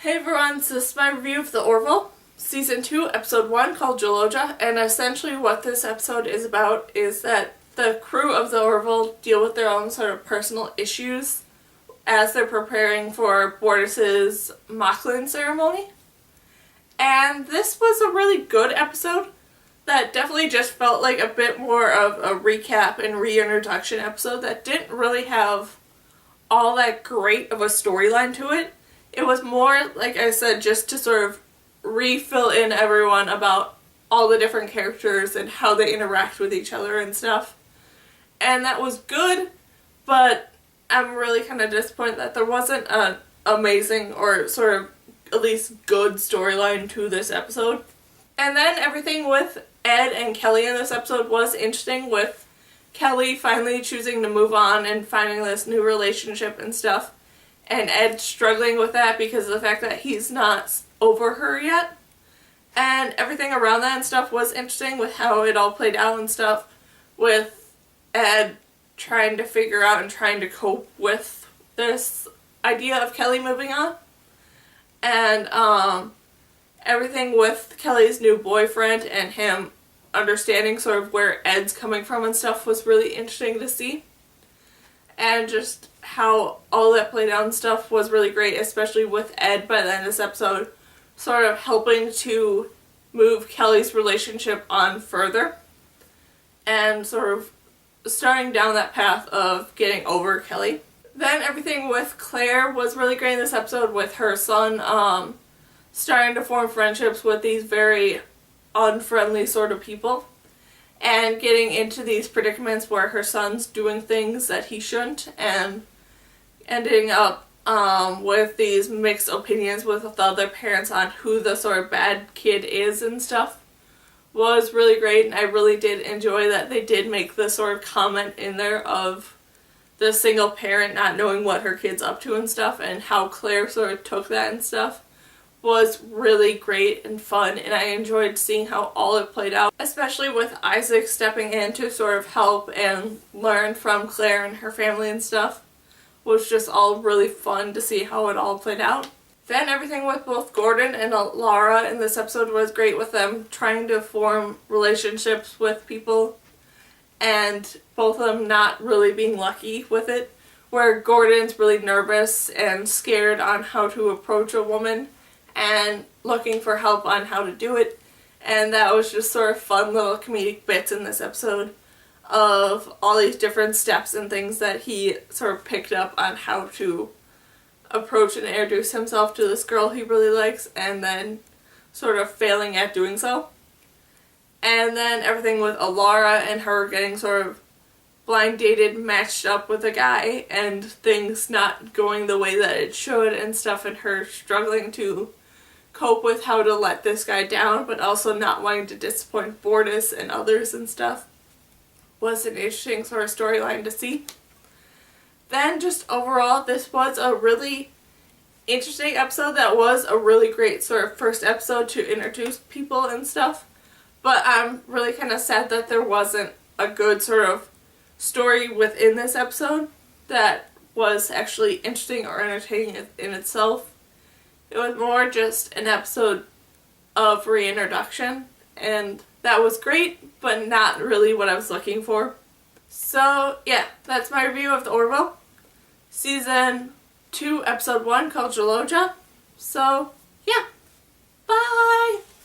Hey everyone, so this is my review of the Orville, Season 2, Episode 1, called Jaloja, and essentially what this episode is about is that the crew of the Orville deal with their own sort of personal issues as they're preparing for Bortus's Mocklin ceremony. And this was a really good episode that definitely just felt like a bit more of a recap and reintroduction episode that didn't really have all that great of a storyline to it. It was more, like I said, just to sort of refill in everyone about all the different characters and how they interact with each other and stuff. And that was good, but I'm really kind of disappointed that there wasn't an amazing or sort of at least good storyline to this episode. And then everything with Ed and Kelly in this episode was interesting, with Kelly finally choosing to move on and finding this new relationship and stuff. And Ed struggling with that because of the fact that he's not over her yet. And everything around that and stuff was interesting with how it all played out and stuff. With Ed trying to figure out and trying to cope with this idea of Kelly moving on. And everything with Kelly's new boyfriend and him understanding sort of where Ed's coming from and stuff was really interesting to see. And just how all that played out and stuff was really great, especially with Ed by the end of this episode sort of helping to move Kelly's relationship on further and sort of starting down that path of getting over Kelly. Then everything with Claire was really great in this episode, with her son starting to form friendships with these very unfriendly sort of people. And getting into these predicaments where her son's doing things that he shouldn't, and ending up with these mixed opinions with the other parents on who the sort of bad kid is and stuff, was really great. And I really did enjoy that they did make the sort of comment in there of the single parent not knowing what her kid's up to and stuff, and how Claire sort of took that and stuff was really great and fun, and I enjoyed seeing how all it played out, especially with Isaac stepping in to sort of help and learn from Claire and her family and stuff. Was just all really fun to see how it all played out. Then everything with both Gordon and Laura in this episode was great, with them trying to form relationships with people and both of them not really being lucky with it, where Gordon's really nervous and scared on how to approach a woman and looking for help on how to do it. And that was just sort of fun little comedic bits in this episode of all these different steps and things that he sort of picked up on how to approach and introduce himself to this girl he really likes, and then sort of failing at doing so. And then everything with Alara and her getting sort of blind dated, matched up with a guy, and things not going the way that it should and stuff, and her struggling to cope with how to let this guy down, but also not wanting to disappoint Bortus and others and stuff, was an interesting sort of storyline to see. Then just overall, this was a really interesting episode that was a really great sort of first episode to introduce people and stuff, but I'm really kind of sad that there wasn't a good sort of story within this episode that was actually interesting or entertaining in itself. It was more just an episode of reintroduction, and that was great, but not really what I was looking for. So yeah, that's my review of the Orville, Season 2, Episode 1, called Jaloja. So yeah.